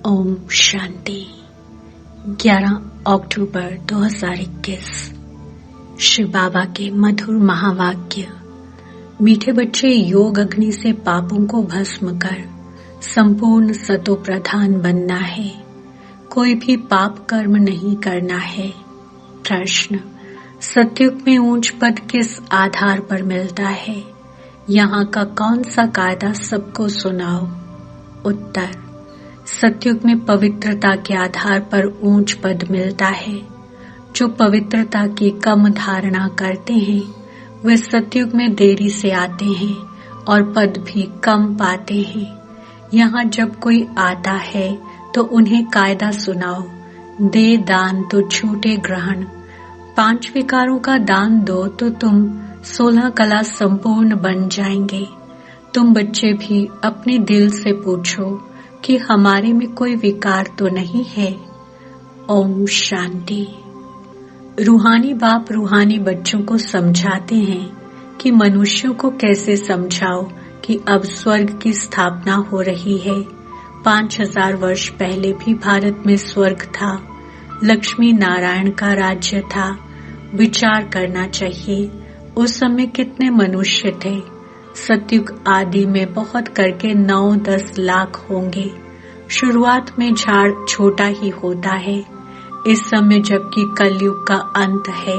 ओम शांति। 11 अक्टूबर 2021। श्री बाबा के मधुर महावाक्य। मीठे बच्चे, योग अग्नि से पापों को भस्म कर संपूर्ण सतो प्रधान बनना है। कोई भी पाप कर्म नहीं करना है। प्रश्न: सतयुग में ऊंच पद किस आधार पर मिलता है? यहाँ का कौन सा कायदा सबको सुनाओ। उत्तर: सतयुग में पवित्रता के आधार पर ऊंच पद मिलता है। जो पवित्रता की कम धारणा करते हैं वे सतयुग में देरी से आते हैं और पद भी कम पाते हैं। यहाँ जब कोई आता है तो उन्हें कायदा सुनाओ। दे दान तो छूटे ग्रहण। 5 विकारों का दान दो तो तुम 16 कला संपूर्ण बन जाएंगे। तुम बच्चे भी अपने दिल से पूछो कि हमारे में कोई विकार तो नहीं है। ओम शांति। रूहानी बाप रूहानी बच्चों को समझाते हैं कि मनुष्यों को कैसे समझाओ कि अब स्वर्ग की स्थापना हो रही है। 5000 वर्ष पहले भी भारत में स्वर्ग था। लक्ष्मी नारायण का राज्य था। विचार करना चाहिए, उस समय कितने मनुष्य थे। सतयुग आदि में बहुत करके 9-10 लाख होंगे। शुरुआत में झाड़ छोटा ही होता है। इस समय जबकि कलयुग का अंत है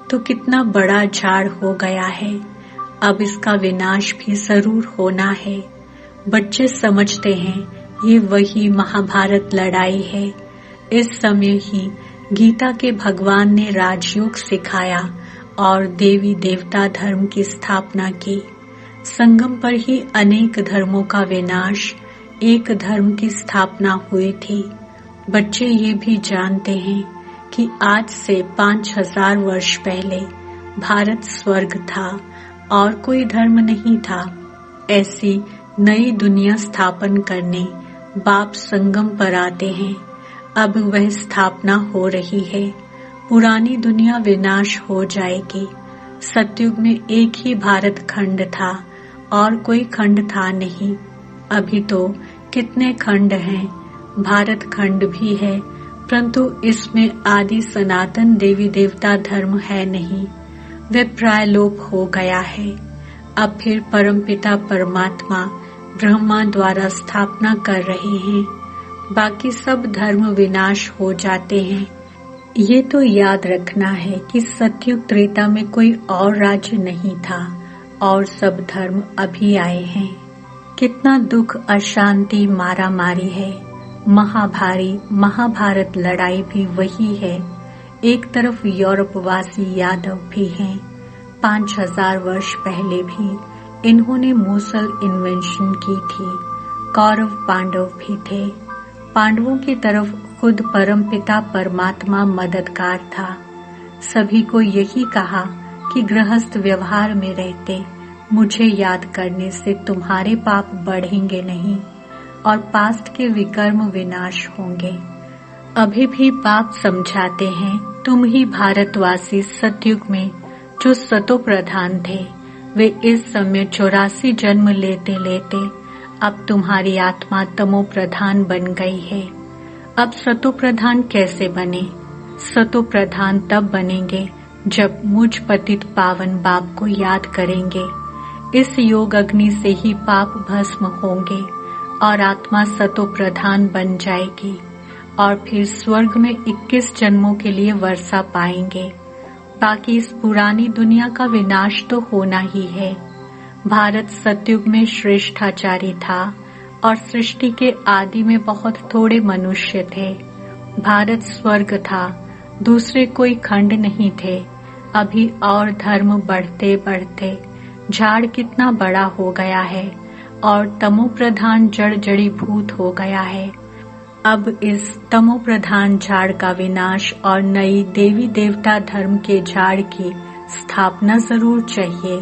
तो कितना बड़ा झाड़ हो गया है। अब इसका विनाश भी जरूर होना है। बच्चे समझते हैं ये वही महाभारत लड़ाई है। इस समय ही गीता के भगवान ने राजयोग सिखाया और देवी देवता धर्म की स्थापना की। संगम पर ही अनेक धर्मों का विनाश, एक धर्म की स्थापना हुई थी। बच्चे ये भी जानते हैं कि आज से 5000 वर्ष पहले भारत स्वर्ग था और कोई धर्म नहीं था। ऐसी नई दुनिया स्थापन करने बाप संगम पर आते हैं। अब वह स्थापना हो रही है। पुरानी दुनिया विनाश हो जाएगी। सतयुग में एक ही भारत खंड था और कोई खंड था नहीं। अभी तो कितने खंड हैं। भारत खंड भी है परंतु इसमें आदि सनातन देवी देवता धर्म है नहीं। वे प्राय लोप हो गया है। अब फिर परमपिता परमात्मा ब्रह्मा द्वारा स्थापना कर रहे हैं। बाकी सब धर्म विनाश हो जाते हैं। ये तो याद रखना है कि सतयुग त्रेता में कोई और राज्य नहीं था और सब धर्म अभी आए हैं। कितना दुख, अशांति, मारा मारी है। महाभारी महाभारत लड़ाई भी वही है। एक तरफ यूरोपवासी यादव भी हैं। 5000 वर्ष पहले भी इन्होंने मूसल इन्वेंशन की थी। कौरव पांडव भी थे। पांडवों की तरफ खुद परमपिता परमात्मा मददगार था। सभी को यही कहा कि गृहस्थ व्यवहार में रहते मुझे याद करने से तुम्हारे पाप बढ़ेंगे नहीं और पास्ट के विकर्म विनाश होंगे। अभी भी बाप समझाते हैं तुम ही भारतवासी सतयुग में जो सतो प्रधान थे वे इस समय 84 जन्म लेते लेते अब तुम्हारी आत्मा तमो प्रधान बन गई है। अब सतो प्रधान कैसे बने? सतो प्रधान तब बनेंगे जब मुझ पतित पावन बाप को याद करेंगे। इस योग अग्नि से ही पाप भस्म होंगे और आत्मा सतो प्रधान बन जाएगी और फिर स्वर्ग में 21 जन्मों के लिए वर्षा पाएंगे। बाकी इस पुरानी दुनिया का विनाश तो होना ही है। भारत सतयुग में श्रेष्ठाचारी था और सृष्टि के आदि में बहुत थोड़े मनुष्य थे। भारत स्वर्ग था, दूसरे कोई खंड नहीं थे। अभी और धर्म बढ़ते बढ़ते झाड़ कितना बड़ा हो गया है और तमो प्रधान जड़ जड़ीभूत हो गया है। अब इस तमो प्रधान झाड़ का विनाश और नई देवी देवता धर्म के झाड़ की स्थापना जरूर चाहिए।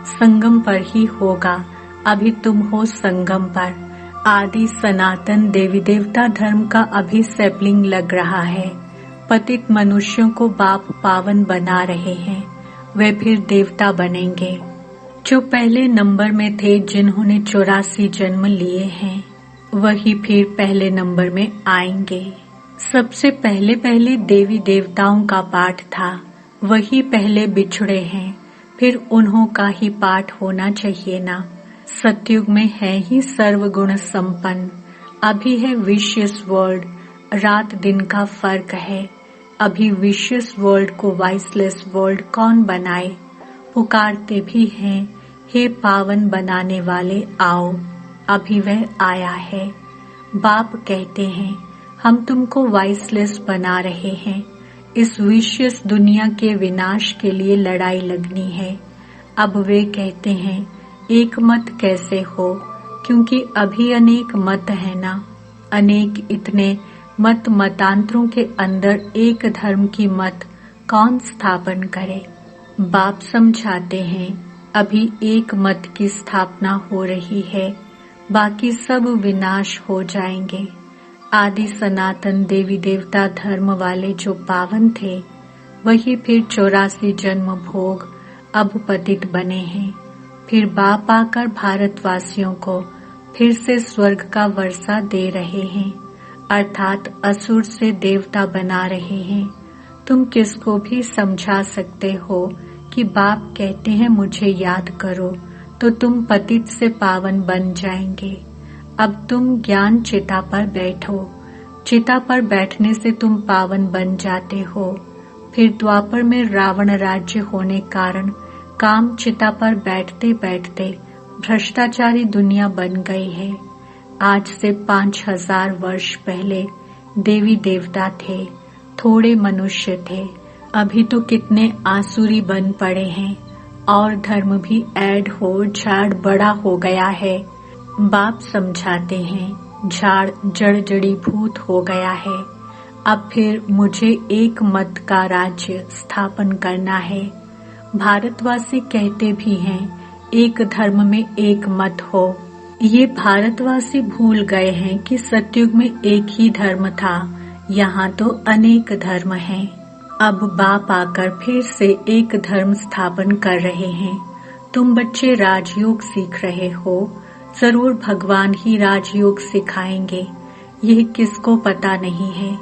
संगम पर ही होगा। अभी तुम हो संगम पर। आदि सनातन देवी देवता धर्म का अभी सैपलिंग लग रहा है। पतित मनुष्यों को बाप पावन बना रहे हैं। वे फिर देवता बनेंगे। जो पहले नंबर में थे, जिन्होंने 84 जन्म लिए हैं, वही फिर पहले नंबर में आएंगे। सबसे पहले देवी देवताओं का पाठ था, वही पहले बिछड़े हैं, फिर उन्हों का ही पाठ होना चाहिए ना। सतयुग में है ही सर्वगुण संपन्न। अभी है विशियस वर्ल्ड, रात दिन का फर्क है। अभी विशियस वर्ल्ड को वाइसलेस वर्ल्ड कौन बनाए। पुकारते भी हैं, हे पावन बनाने वाले आओ। अभी वह आया है। बाप कहते हैं, हम तुमको वाइसलेस बना रहे हैं। इस विशियस दुनिया के विनाश के लिए लड़ाई लगनी है। अब वे कहते हैं, एक मत कैसे हो, क्योंकि अभी अनेक मत है ना। अनेक इतने मत मतांतरों के अंदर एक धर्म की मत कौन स्थापन करे। बाप समझाते हैं, अभी एक मत की स्थापना हो रही है, बाकी सब विनाश हो जाएंगे। आदि सनातन देवी देवता धर्म वाले जो पावन थे, वही फिर 84 जन्म भोग अब पतित बने हैं। फिर बाप आकर भारतवासियों को फिर से स्वर्ग का वर्षा दे रहे हैं, अर्थात असुर से देवता बना रहे हैं। तुम किसको भी समझा सकते हो कि बाप कहते हैं मुझे याद करो, तो तुम पतित से पावन बन जाएंगे। अब तुम ज्ञान चिता पर बैठो। चिता पर बैठने से तुम पावन बन जाते हो। फिर द्वापर में रावण राज्य होने कारण काम चिता पर बैठते बैठते भ्रष्टाचारी दुनिया बन गई है। आज से 5000 वर्ष पहले देवी देवता थे, थोड़े मनुष्य थे। अभी तो कितने आसुरी बन पड़े हैं और धर्म भी ऐड हो झाड़ बड़ा हो गया है। बाप समझाते हैं, झाड़ जड़ जड़ीभूत हो गया है। अब फिर मुझे एक मत का राज्य स्थापन करना है। भारतवासी कहते भी हैं, एक धर्म में एक मत हो। ये भारतवासी भूल गए हैं कि सतयुग में एक ही धर्म था, यहाँ तो अनेक धर्म हैं। अब बाप आकर फिर से एक धर्म स्थापन कर रहे हैं। तुम बच्चे राजयोग सीख रहे हो, जरूर भगवान ही राजयोग सिखाएंगे। यह किसको पता नहीं है।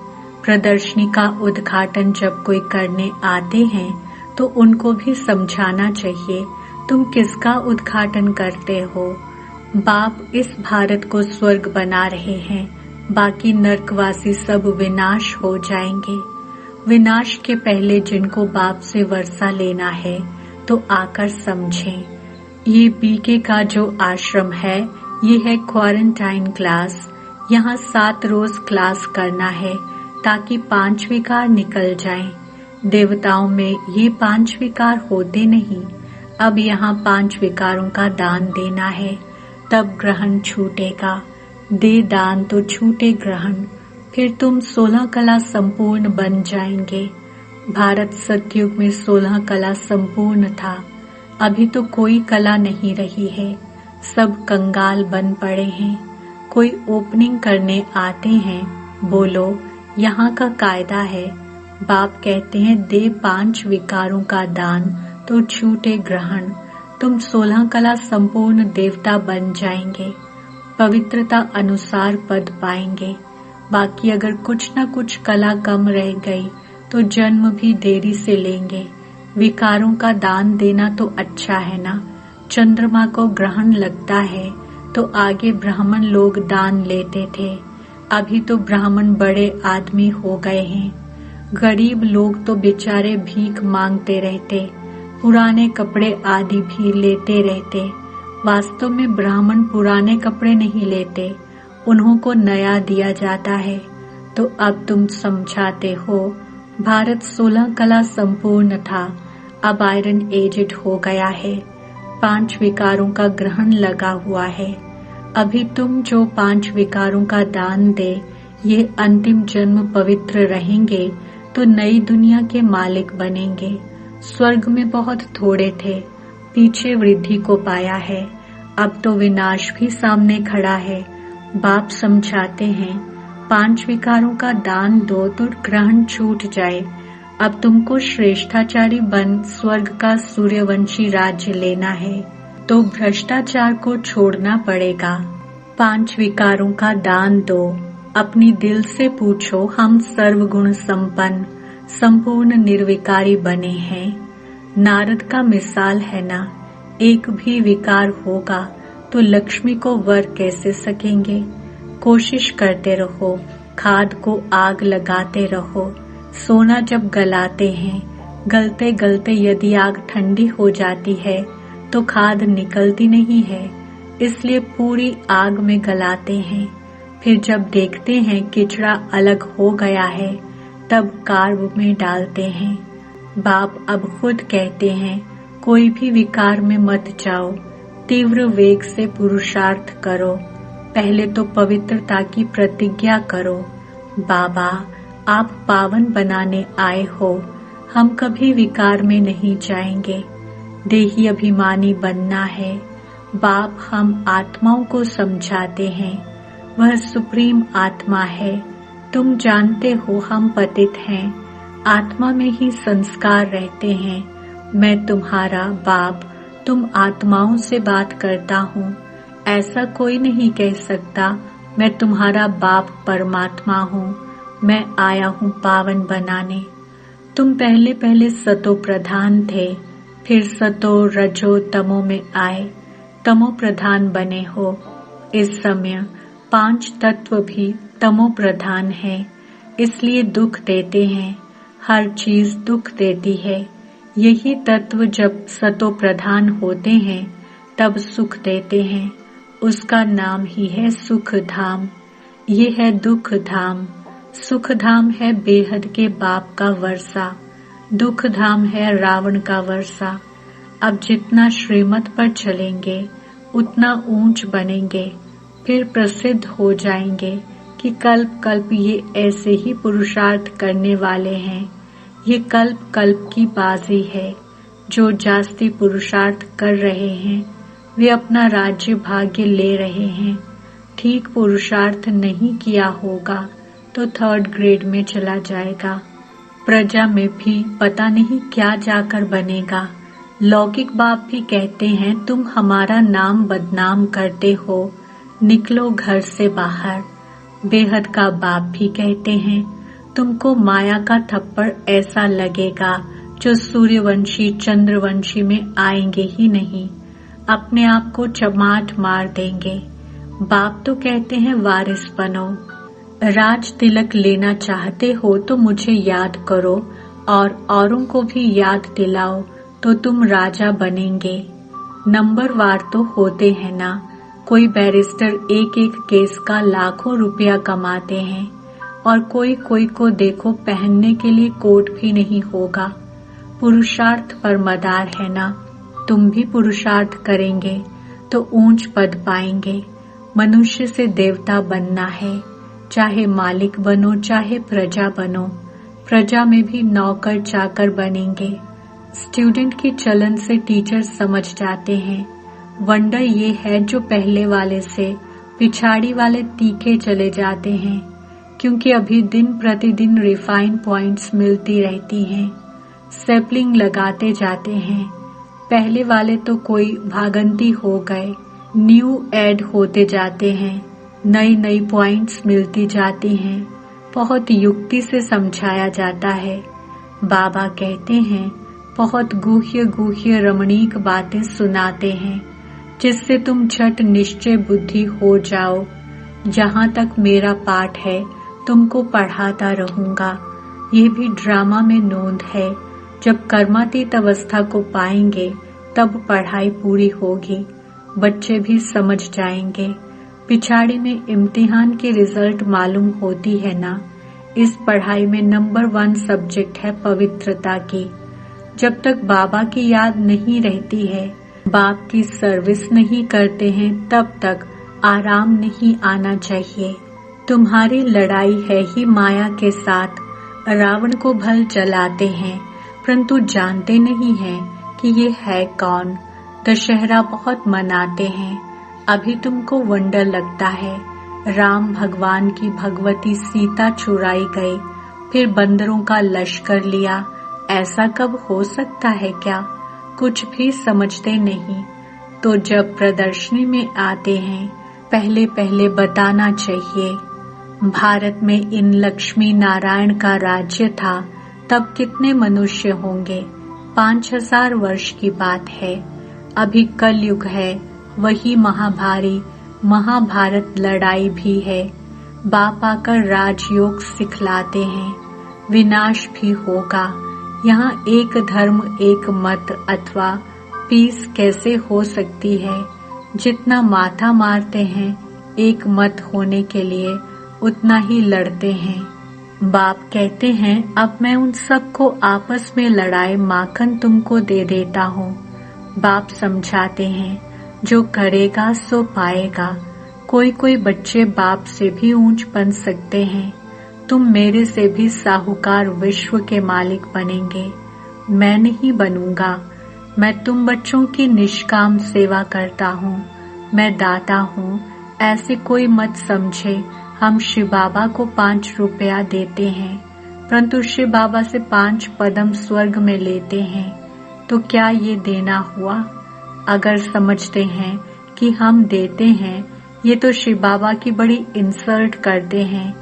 प्रदर्शनी का उद्घाटन जब कोई करने आते हैं तो उनको भी समझाना चाहिए, तुम किसका उद्घाटन करते हो। बाप इस भारत को स्वर्ग बना रहे हैं, बाकी नरकवासी सब विनाश हो जाएंगे। विनाश के पहले जिनको बाप से वर्षा लेना है तो आकर समझें। ये बीके का जो आश्रम है, ये है क्वारंटाइन क्लास। यहाँ 7 रोज क्लास करना है ताकि 5 विकार निकल जाएं। देवताओं में ये 5 विकार होते नहीं। अब यहाँ 5 विकारों का दान देना है, तब ग्रहण छूटेगा। दे दान तो छूटे ग्रहण। फिर तुम 16 कला संपूर्ण बन जाएंगे। भारत सतयुग में 16 कला संपूर्ण था। अभी तो कोई कला नहीं रही है, सब कंगाल बन पड़े हैं। कोई ओपनिंग करने आते हैं, बोलो यहाँ का कायदा है। बाप कहते हैं, दे 5 विकारों का दान तो छूटे ग्रहण। तुम 16 कला संपूर्ण देवता बन जाएंगे, पवित्रता अनुसार पद पाएंगे। बाकी अगर कुछ न कुछ कला कम रह गई तो जन्म भी देरी से लेंगे। विकारों का दान देना तो अच्छा है ना। चंद्रमा को ग्रहण लगता है तो आगे ब्राह्मण लोग दान लेते थे, अभी तो ब्राह्मण बड़े आदमी हो गए हैं। गरीब लोग तो बेचारे भीख मांगते रहते, पुराने कपड़े आदि भी लेते रहते। वास्तव में ब्राह्मण पुराने कपड़े नहीं लेते, उन्हों को नया दिया जाता है। तो अब तुम समझाते हो, भारत 16 कला संपूर्ण था, अब आयरन एजेड हो गया है। 5 विकारों का ग्रहण लगा हुआ है। अभी तुम जो 5 विकारों का दान दे, ये अंतिम जन्म पवित्र रहेंगे तो नई दुनिया के मालिक बनेंगे। स्वर्ग में बहुत थोड़े थे, पीछे वृद्धि को पाया है, अब तो विनाश भी सामने खड़ा है। बाप समझाते हैं 5 विकारों का दान दो तो ग्रहण छूट जाए। अब तुमको श्रेष्ठाचारी बन स्वर्ग का सूर्यवंशी राज्य लेना है, तो भ्रष्टाचार को छोड़ना पड़ेगा। 5 विकारों का दान दो। अपनी दिल से पूछो, हम सर्वगुण संपन्न संपूर्ण निर्विकारी बने हैं। नारद का मिसाल है ना, एक भी विकार होगा तो लक्ष्मी को वर कैसे सकेंगे। कोशिश करते रहो, खाद को आग लगाते रहो। सोना जब गलाते हैं, गलते गलते यदि आग ठंडी हो जाती है तो खाद निकलती नहीं है, इसलिए पूरी आग में गलाते हैं। फिर जब देखते हैं किचड़ा अलग हो गया है, तब कार्ब में डालते हैं। बाप अब खुद कहते हैं, कोई भी विकार में मत जाओ, तीव्र वेग से पुरुषार्थ करो। पहले तो पवित्रता की प्रतिज्ञा करो। बाबा, आप पावन बनाने आए हो, हम कभी विकार में नहीं जाएंगे। देही अभिमानी बनना है। बाप हम आत्माओं को समझाते हैं, वह सुप्रीम आत्मा है। तुम जानते हो हम पतित हैं, आत्मा में ही संस्कार रहते हैं। मैं तुम्हारा बाप, तुम आत्माओं से बात करता हूँ। ऐसा कोई नहीं कह सकता मैं तुम्हारा बाप परमात्मा हूँ। मैं आया हूँ पावन बनाने। तुम पहले पहले सतो प्रधान थे, फिर सतो रजो तमो में आए, तमो प्रधान बने हो। इस समय 5 तत्व भी तमो प्रधान है, इसलिए दुख देते हैं। हर चीज दुख देती है। यही तत्व जब सतो प्रधान होते हैं तब सुख देते हैं। उसका नाम ही है सुख धाम। ये है दुख धाम। सुख धाम है बेहद के बाप का वर्षा, दुख धाम है रावण का वर्षा। अब जितना श्रीमत पर चलेंगे उतना ऊंच बनेंगे, फिर प्रसिद्ध हो जाएंगे कि कल्प कल्प ये ऐसे ही पुरुषार्थ करने वाले हैं। ये कल्प कल्प की बाजी है। जो जास्ती पुरुषार्थ कर रहे हैं वे अपना राज्य भाग्य ले रहे हैं। ठीक पुरुषार्थ नहीं किया होगा तो 3rd ग्रेड में चला जाएगा। प्रजा में भी पता नहीं क्या जाकर बनेगा। लौकिक बाप भी कहते हैं तुम हमारा नाम बदनाम करते हो, निकलो घर से बाहर। बेहद का बाप भी कहते हैं तुमको माया का थप्पड़ ऐसा लगेगा जो सूर्यवंशी चंद्रवंशी में आएंगे ही नहीं, अपने आप को चमाट मार देंगे। बाप तो कहते हैं वारिस बनो। राज तिलक लेना चाहते हो तो मुझे याद करो और औरों को भी याद दिलाओ तो तुम राजा बनेंगे। नंबरवार तो होते हैं ना, कोई बैरिस्टर एक एक केस का लाखों रुपया कमाते हैं और कोई कोई को देखो पहनने के लिए कोट भी नहीं होगा। पुरुषार्थ पर मदार है ना। तुम भी पुरुषार्थ करेंगे तो ऊंच पद पाएंगे। मनुष्य से देवता बनना है, चाहे मालिक बनो चाहे प्रजा बनो। प्रजा में भी नौकर चाकर बनेंगे। स्टूडेंट की चलन से टीचर समझ जाते हैं। वंडर ये है जो पहले वाले से पिछाड़ी वाले तीखे चले जाते हैं, क्योंकि अभी दिन प्रतिदिन रिफाइन पॉइंट्स मिलती रहती हैं। सैपलिंग लगाते जाते हैं। पहले वाले तो कोई भागंती हो गए, न्यू ऐड होते जाते हैं, नई नई पॉइंट्स मिलती जाती हैं। बहुत युक्ति से समझाया जाता है। बाबा कहते हैं बहुत गुह्य गुह्य रमणीक बातें सुनाते हैं, जिससे तुम झट निश्चय बुद्धि हो जाओ। जहाँ तक मेरा पाठ है तुमको पढ़ाता रहूंगा। ये भी ड्रामा में नोंद है। जब कर्मातीत अवस्था को पाएंगे तब पढ़ाई पूरी होगी, बच्चे भी समझ जाएंगे। पिछाड़ी में इम्तिहान की रिजल्ट मालूम होती है ना। इस पढ़ाई में नंबर 1 सब्जेक्ट है पवित्रता की। जब तक बाबा की याद नहीं रहती है, बाप की सर्विस नहीं करते हैं, तब तक आराम नहीं आना चाहिए। तुम्हारी लड़ाई है ही माया के साथ। रावण को भल जलाते हैं परंतु जानते नहीं हैं कि ये है कौन। दशहरा बहुत मनाते हैं, अभी तुमको वंडर लगता है। राम भगवान की भगवती सीता चुराई गई, फिर बंदरों का लश्कर लिया। ऐसा कब हो सकता है क्या? कुछ भी समझते नहीं। तो जब प्रदर्शनी में आते हैं पहले पहले बताना चाहिए। भारत में इन लक्ष्मी नारायण का राज्य था, तब कितने मनुष्य होंगे? 5000 वर्ष की बात है। अभी कलयुग है, वही महाभारी महाभारत लड़ाई भी है। बाप आकर राजयोग सिखलाते हैं, विनाश भी होगा। यहाँ एक धर्म एक मत अथवा पीस कैसे हो सकती है? जितना माथा मारते हैं एक मत होने के लिए उतना ही लड़ते हैं। बाप कहते हैं अब मैं उन सबको आपस में लड़ाए माखन तुमको दे देता हूँ। बाप समझाते हैं जो करेगा सो पाएगा। कोई कोई बच्चे बाप से भी ऊंच बन सकते हैं। तुम मेरे से भी साहूकार विश्व के मालिक बनेंगे, मैं नहीं बनूंगा। मैं तुम बच्चों की निष्काम सेवा करता हूँ, मैं दाता हूँ, ऐसे कोई मत समझे। हम शिव बाबा को 5 रुपया देते हैं परंतु शिव बाबा से 5 पदम स्वर्ग में लेते हैं, तो क्या ये देना हुआ? अगर समझते हैं कि हम देते हैं, ये तो शिव बाबा की बड़ी इंसल्ट करते हैं।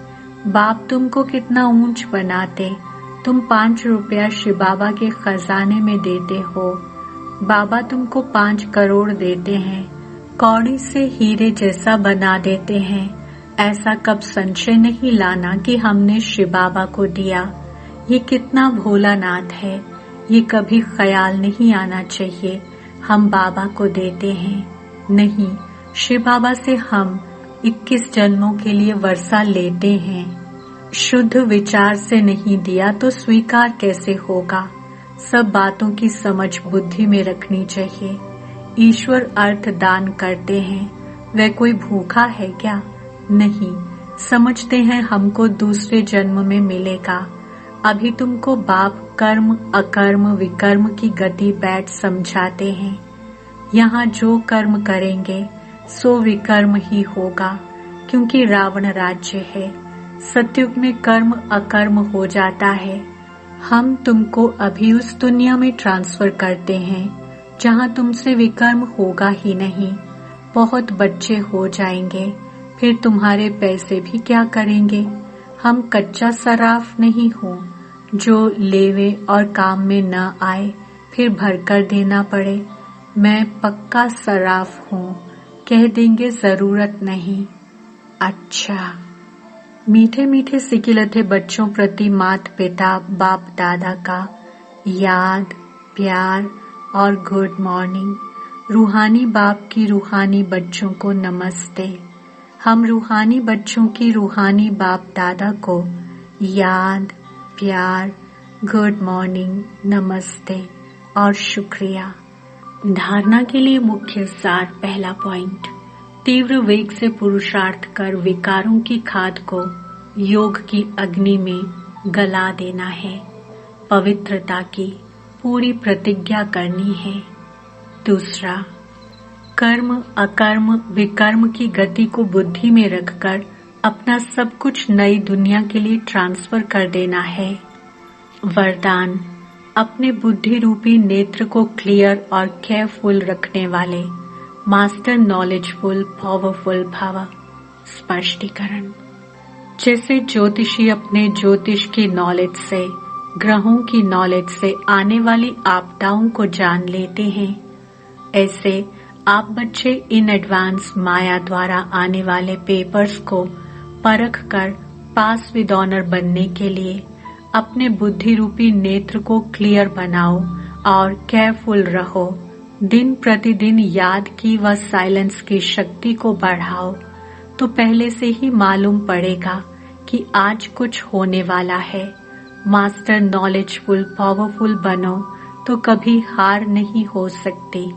बाप तुमको कितना ऊंच बनाते, तुम 5 रुपया शिव बाबा के खजाने में देते हो। बाबा तुमको 5 करोड़ देते हैं, कौड़ी से हीरे जैसा बना देते हैं। ऐसा कब संशय नहीं लाना कि हमने शिव बाबा को दिया। ये कितना भोला नाथ है, ये कभी ख्याल नहीं आना चाहिए हम बाबा को देते हैं। नहीं, शिव बाबा से हम 21 जन्मों के लिए वर्षा लेते हैं। शुद्ध विचार से नहीं दिया तो स्वीकार कैसे होगा? सब बातों की समझ बुद्धि में रखनी चाहिए। ईश्वर अर्थ दान करते हैं, वह कोई भूखा है क्या? नहीं, समझते हैं हमको दूसरे जन्म में मिलेगा। अभी तुमको बाप कर्म अकर्म विकर्म की गति बैठ समझाते हैं। यहाँ जो कर्म करेंगे सो विकर्म ही होगा, क्योंकि रावण राज्य है। सतयुग में कर्म अकर्म हो जाता है। हम तुमको अभी उस दुनिया में ट्रांसफर करते हैं जहाँ तुमसे विकर्म होगा ही नहीं। बहुत बच्चे हो जाएंगे, फिर तुम्हारे पैसे भी क्या करेंगे? हम कच्चा सराफ नहीं हो जो लेवे और काम में न आए फिर भरकर देना पड़े। मैं पक्का सराफ हूँ, कह देंगे जरूरत नहीं। अच्छा। मीठे मीठे सिकिलते बच्चों प्रति मात पिता बाप दादा का याद प्यार और गुड मॉर्निंग। रूहानी बाप की रूहानी बच्चों को नमस्ते। हम रूहानी बच्चों की रूहानी बाप दादा को याद प्यार गुड मॉर्निंग नमस्ते और शुक्रिया। धारणा के लिए मुख्य सार। पहला पॉइंट, तीव्र वेग से पुरुषार्थ कर विकारों की खाद को योग की अग्नि में गला देना है। पवित्रता की पूरी प्रतिज्ञा करनी है। दूसरा, कर्म अकर्म विकर्म की गति को बुद्धि में रखकर अपना सब कुछ नई दुनिया के लिए ट्रांसफर कर देना है। वरदान, अपने बुद्धि रूपी नेत्र को क्लियर और केयरफुल रखने वाले मास्टर नॉलेजफुल पावरफुल भव। स्पष्टीकरण, जैसे ज्योतिषी अपने ज्योतिष की नॉलेज से ग्रहों की नॉलेज से आने वाली आपदाओं को जान लेते हैं, ऐसे आप बच्चे इन एडवांस माया द्वारा आने वाले पेपर्स को परख कर पास विद ऑनर बनने के लिए अपने बुद्धि रूपी नेत्र को क्लियर बनाओ और केयरफुल रहो। दिन प्रतिदिन याद की व साइलेंस की शक्ति को बढ़ाओ तो पहले से ही मालूम पड़ेगा कि आज कुछ होने वाला है। मास्टर नॉलेजफुल पावरफुल बनो तो कभी हार नहीं हो सकती।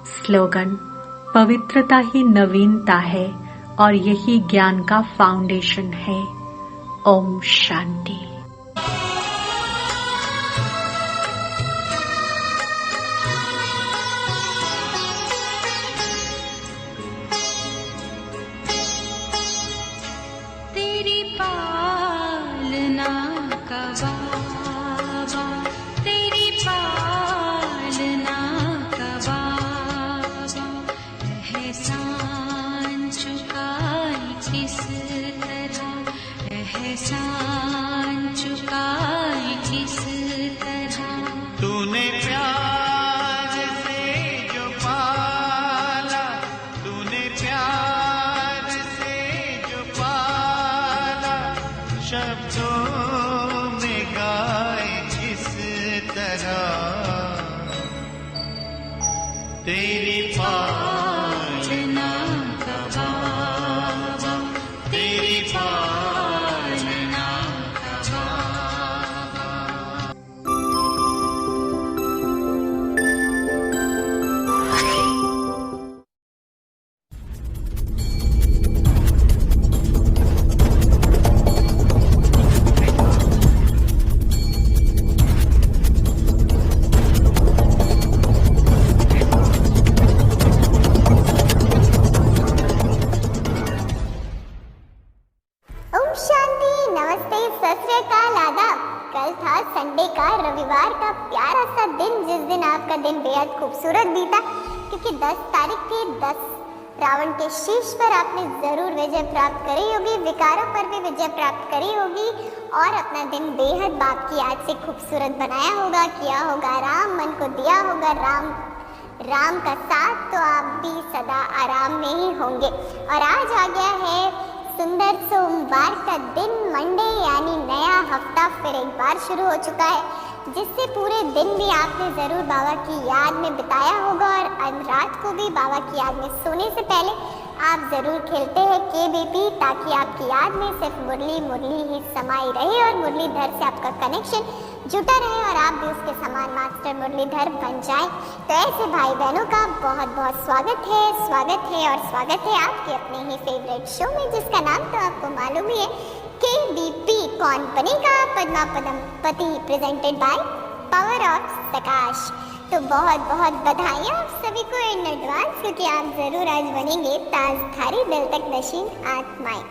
स्लोगन, पवित्रता ही नवीनता है, और यही ज्ञान का फाउंडेशन है। ओम शांति। तेरी पालना का बाबा, तेरी पालना का बाबा, एहसान चुकाई किस तरह, एहसान चुकाई किस तरह। तूने प्यार से जो पाला, तूने प्यार से जो पाला, शब्दों में गाए किस तरह। तेरी पालना का बाबा, तेरी पालना का बाबा। ओम शांति, नमस्ते, सत श्री अकाल, आदाब। कल था संडे का, रविवार का प्यारा सा दिन, जिस दिन आपका दिन बेहद खूबसूरत बीता, क्योंकि 10 तारीख के 10 रावण के शीश पर आपने जरूर विजय प्राप्त करी होगी, विकारों पर भी विजय प्राप्त करी होगी और अपना दिन बेहद बाप की याद से खूबसूरत बनाया होगा, किया होगा राम, मन को दिया होगा राम का साथ, तो आप भी सदा आराम में ही होंगे। और आज आ गया है सुंदर सोमवार का दिन, मंडे, यानी नया हफ्ता फिर एक बार शुरू हो चुका है, जिससे पूरे दिन भी आपने ज़रूर बाबा की याद में बिताया होगा। और रात को भी बाबा की याद में सोने से पहले आप ज़रूर खेलते हैं KBP, ताकि आपकी याद में सिर्फ मुरली ही समाई रहे और मुरलीधर से आपका कनेक्शन जुटा रहे और आप भी उसके समान मास्टर मुरलीधर बन जाएं। तो ऐसे भाई बहनों का बहुत बहुत स्वागत है और स्वागत है आपके अपने ही फेवरेट शो में, जिसका नाम तो आपको मालूम ही है, KBP, कौन बनेगा Padma Padampati, presented by power of Prakash. तो बहुत बहुत बधाइयाँ आप सभी को इन एडवांस, क्योंकि आप ज़रूर आज बनेंगे ताजधारी, दिल तक नशीन आत्माएं।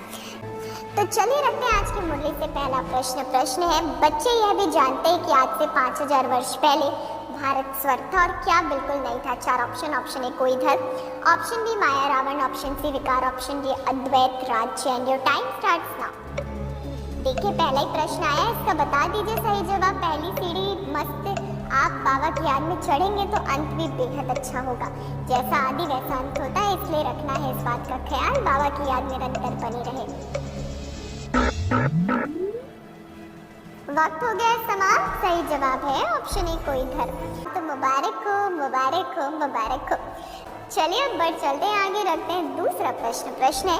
तो चलिए रखते हैं आज की मुरली से पहला प्रश्न है, बच्चे यह भी जानते हैं कि आज से 5000 वर्ष पहले भारत स्वर्ग था और क्या बिल्कुल नहीं था। 4 ऑप्शन ए कोई धर्म, ऑप्शन बी माया रावण, ऑप्शन सी विकार, ऑप्शन डी अद्वैत राज्य। And your time starts now. देखिए पहला ही प्रश्न आया है, इसका बता दीजिए सही जवाब। पहली सीढ़ी मस्त, आप बाबा की याद में चढ़ेंगे तो अंत भी बेहद अच्छा होगा। जैसा आदि वैसा अंत होता है, इसलिए रखना है इस बात का ख्याल, बाबा की याद निरंतर बनी रहे। वक्त हो गया समाप्त। सही जवाब है ऑप्शन ए कोई धर्म। तो मुबारक हो। चलिए अब बढ़ चलते हैं, आगे रखते हैं दूसरा प्रश्न है,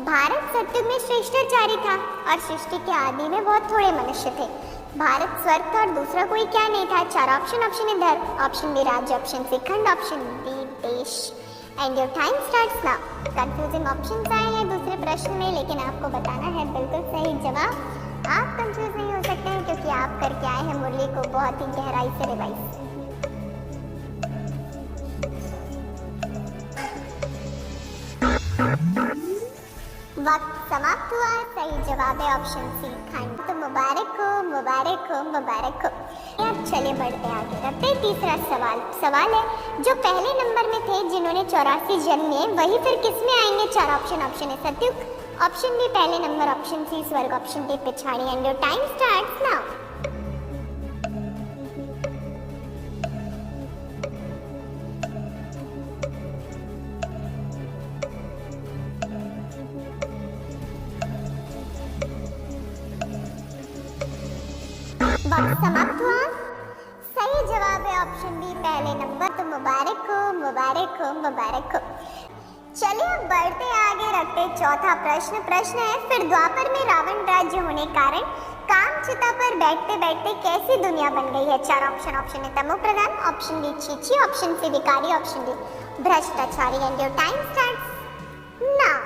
भारत सतयुग में श्रेष्ठाचारी था और सृष्टि के आदि में बहुत थोड़े मनुष्य थे। भारत स्वर्ग था और दूसरा कोई क्या नहीं था। 4 ऑप्शन ए धर्म, ऑप्शन बी राज्य, ऑप्शन सी खंड, ऑप्शन डी देश। And your time starts now. Confusing options आए हैं दूसरे प्रश्न में, लेकिन आपको बताना है बिल्कुल सही जवाब। आप कंफ्यूज नहीं हो सकते हैं, क्योंकि आप करके आए हैं मुरली को बहुत ही गहराई से रिवाइज। वक्त समाप्त हुआ। सही जवाब है ऑप्शन सी खंड। तो मुबारक हो। अब चलिए बढ़ते आगे, रखते हैं तीसरा सवाल है, जो पहले नंबर में थे जिन्होंने 84 जन्म लिए, वही फिर किस में आएंगे। 4 ऑप्शन है सतयुग, ऑप्शन बी पहले नंबर, ऑप्शन सी स्वर्ग, ऑप्शन डी पिछाड़ी। And your time starts now. वक्त समाप्त हुआ। सही जवाब है ऑप्शन बी पहले नंबर। तो मुबारक हो। चलिए अब बढ़ते आगे, रखते चौथा प्रश्न है, फिर द्वापर में रावण राज्य होने कारण कामचिता पर बैठते बैठते कैसी दुनिया बन गई है। 4 ऑप्शन है तमो प्रधान, ऑप्शन बी छीछी, ऑप्शन सी विकारी, ऑप्शन डी भ्रष्टाचारी। And your time starts now.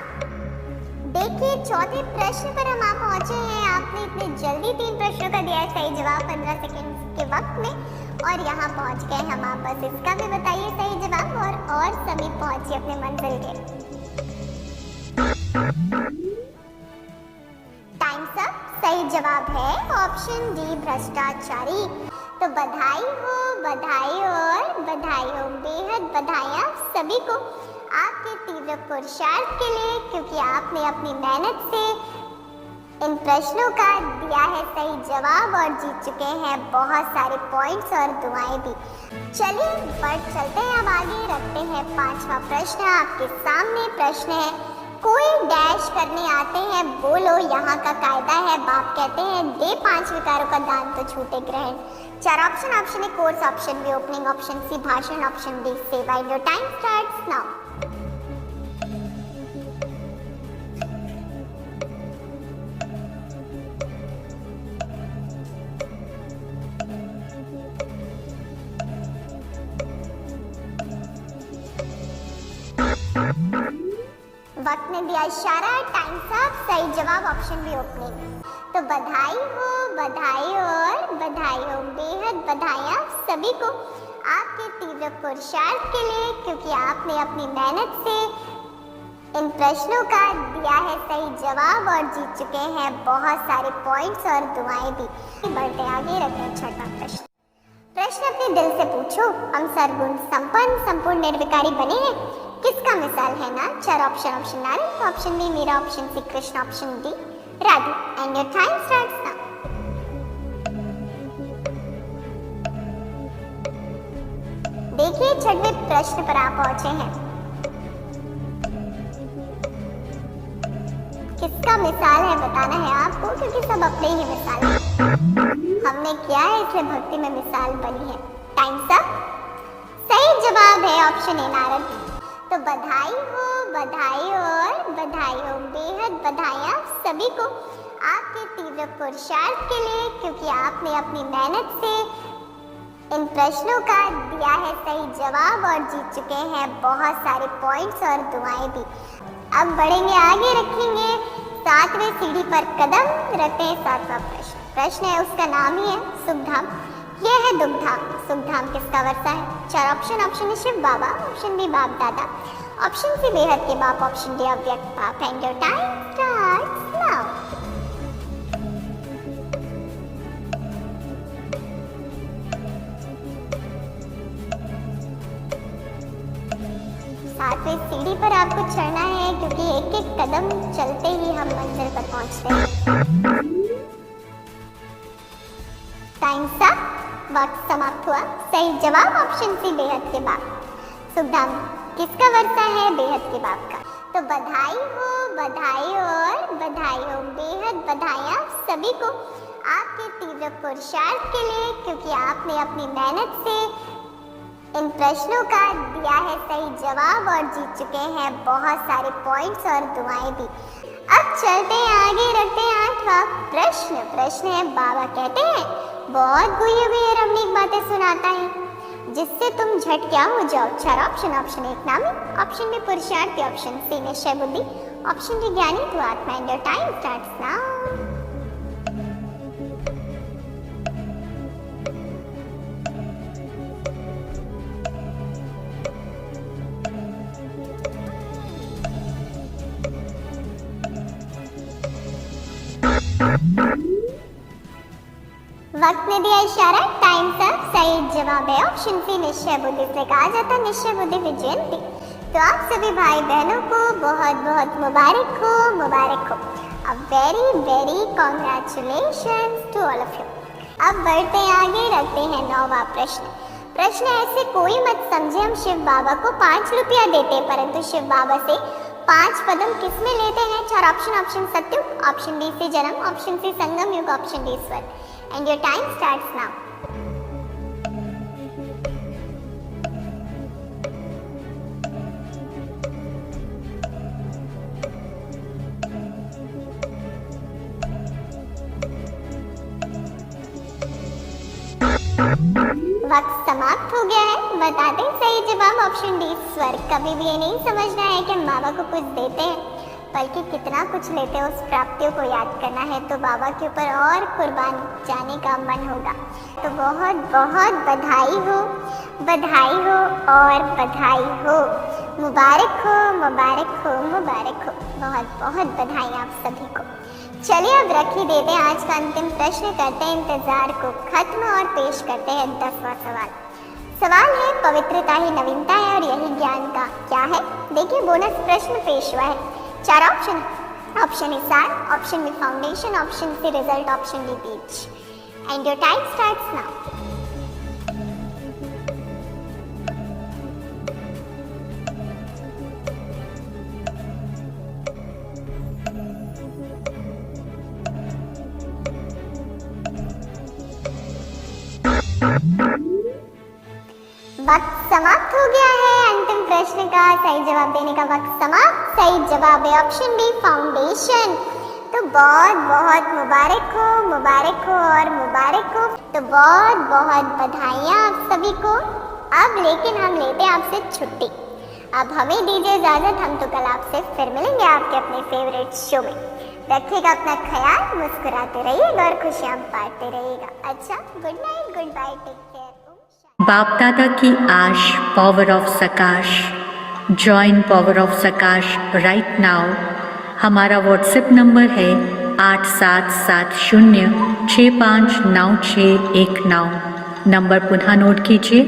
चौथे प्रश्न पर हम पहुंचे हैं। आपने इतने जल्दी 3 प्रश्नों का दिया है सही जवाब 15 सेकंड के वक्त में, और यहाँ पहुंच गए हम। आप बस इसका भी बताइए सही जवाब और समीप पहुंचिए अपने मंजिल के। Times up. सही जवाब है ऑप्शन डी भ्रष्टाचारी। तो बधाई हो और बधाई हो, बेहद बधाइयाँ सभी को आपके तीव्र पुरुषार्थ के लिए, क्योंकि आपने अपनी मेहनत से इन प्रश्नों का दिया है सही जवाब और जीत चुके हैं बहुत सारे पॉइंट्स और दुआएं भी। चलिए बढ़ चलते हैं, अब आगे रखते हैं 5वां प्रश्न आपके सामने। प्रश्न है, कोई डैश करने आते हैं बोलो, यहाँ का कायदा है। बाप कहते हैं दे 5 विकारों का दान तो छूटे ग्रहण। 4 option. Option A course, option B opening, option C भाषण, ऑप्शन डी सेवा। And your time starts now. वक्त ने दिया इशारा, टाइम्स अप। सही जवाब ऑप्शन बी ओपनिंग। तो बधाई हो और बधाई हो, बेहद बधाइयाँ सभी को आपके तीव्र पुरुषार्थ के लिए, क्योंकि आपने अपनी मेहनत से इन प्रश्नों का दिया है सही जवाब और जीत चुके हैं बहुत सारे पॉइंट्स और दुआएं भी। बढ़ते आगे रखते हैं 6वां प्रश्न। प्रश्न अपने दिल से पूछो, हम सर्वगुण संपन्न संपूर्ण निर्विकारी बने हैं, किसका मिसाल है ना? 4 option. Option Narayan, option B Meera, option C Krishna, option D Radhe. And your time starts now. देखिए 6वें प्रश्न पर आप पहुंचे हैं। किसका मिसाल है बताना है आपको, क्योंकि सब अपने ही मिसाल है। हमने किया है इसलिए भक्ति में मिसाल बनी है। Times up. सही जवाब है ऑप्शन ए नारद। तो बधाई हो और बधाई हो, बेहद बधाइयाँ सभी को आपके तीव्र पुरुषार्थ के लिए, क्योंकि आपने अपनी मेहनत से इन प्रश्नों का दिया है सही जवाब और जीत चुके हैं बहुत सारे पॉइंट्स और दुआएं भी। अब बढ़ेंगे आगे, रखेंगे 7वें सीढ़ी पर कदम, रखते हैं 7वां प्रश्न। प्रश्न है, उसका नाम ही है सुखधाम, यह है दुखधाम। सुखधाम किसका वर्षा है? 4 option. Option A Shiv Baba, option B Bap Dada, option C बेहद के बाप, ऑप्शन डी अव्यक्त बाप। And your time starts now. 7वें सीढ़ी पर आपको चढ़ना है, क्योंकि एक एक कदम चलते ही हम मंजिल पर पहुंचते हैं। Times up. वक्त समाप्त हुआ। सही जवाब ऑप्शन सी बेहद के बाप। सुखधाम किसका वर्षा है? बेहद के बाप का। तो बधाई हो और बधाई हो, बेहद बधाइयाँ सभी को आपके तीव्र पुरुषार्थ के लिए, क्योंकि आपने अपनी मेहनत से इन प्रश्नों का दिया है सही जवाब और जीत चुके हैं बहुत सारे पॉइंट्स और दुआएं भी। अब चलते हैं आगे, रखते हैं 8वां प्रश्न। प्रश्न है, बाबा कहते हैं बहुत गुह्य रमणीक बातें सुनाता है, जिससे तुम झट क्या हो जाओ। 4 ऑप्शन। ऑप्शन ए नामी, ऑप्शन बी पुरुषार्थी, ऑप्शन सी निश्चय बुद्धि, ऑप्शन डी ज्ञानी तू आत्मा। And your time starts now. वक्त ने दिया इशारा, टाइम सर। सही जवाब है ऑप्शन सी निश्चय बुद्धि से कहा जाता है निश्चय बुद्धि विजयंती। तो आप सभी भाई बहनों को बहुत बहुत मुबारक हो। A very very congratulations to all of you. अब बढ़ते हैं आगे, रखते हैं 9वां प्रश्न। प्रश्न ऐसे कोई मत समझे हम शिव बाबा को 5 रुपया देते, परंतु शिव बाबा से 5 पदम किस में लेते हैं। 4 ऑप्शन। ऑप्शन सत्युग, ऑप्शन बी से जन्म, ऑप्शन सी संगम युग, ऑप्शन डी स्वर। And your time starts now. वक्त समाप्त हो गया है। बता दें सही जवाब ऑप्शन डी स्वर्ग। कभी भी ये नहीं समझना है कि हम बाबा को कुछ देते हैं बल्कि कितना कुछ लेते हैं, उस प्राप्तियों को याद करना है तो बाबा के ऊपर और कुर्बान जाने का मन होगा। तो बहुत बहुत बधाई हो और बधाई हो। मुबारक हो, मुबारक हो, मुबारक हो। बहुत बहुत बधाई आप सभी को। चलिए अब रखी देते हैं आज का अंतिम प्रश्न, करते हैं इंतजार को खत्म और पेश करते हैं 10वां सवाल। सवाल है, पवित्रता ही नवीनता है और यही ज्ञान का क्या है? देखिए बोनस प्रश्न पेश हुआ है। 4 ऑप्शन। ऑप्शन ए सार, option B foundation, option C result, option D बीज। And your time starts now. वक्त समाप्त हो गया है। अंतिम प्रश्न का सही जवाब देने का वक्त समाप्त। सही जवाब है ऑप्शन डी फाउंडेशन। तो बहुत बहुत मुबारक हो और मुबारक हो। तो बहुत बहुत बधाइयाँ आप सभी को। अब लेकिन हम लेते हैं आपसे छुट्टी। अब हमें दीजिए इजाजत, हम तो कल आपसे फिर मिलेंगे आपके अपने फेवरेट शो में। रखिएगा अपना ख्याल, मुस्कुराते रहिएगा और खुशियाँ बांटते रहिएगा। अच्छा, good night, goodbye, take care. Bap Dada की आश, पावर ऑफ सकाश। जॉइन पावर ऑफ सकाश राइट नाउ। हमारा व्हाट्सएप नंबर है 8770659619। नंबर पुनः नोट कीजिए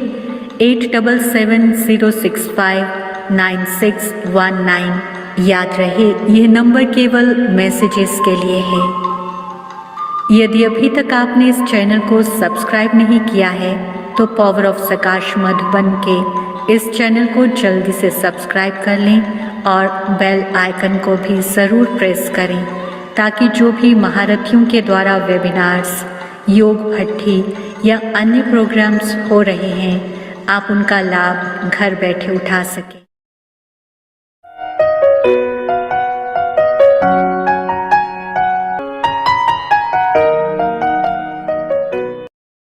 8770659619। याद रहे यह नंबर केवल मैसेजेस के लिए है। यदि अभी तक आपने इस चैनल को सब्सक्राइब नहीं किया है तो पावर ऑफ सकाश मधुबन के इस चैनल को जल्दी से सब्सक्राइब कर लें और बेल आइकन को भी ज़रूर प्रेस करें ताकि जो भी महारथियों के द्वारा वेबिनार्स, योग भट्ठी या अन्य प्रोग्राम्स हो रहे हैं आप उनका लाभ घर बैठे उठा सकें।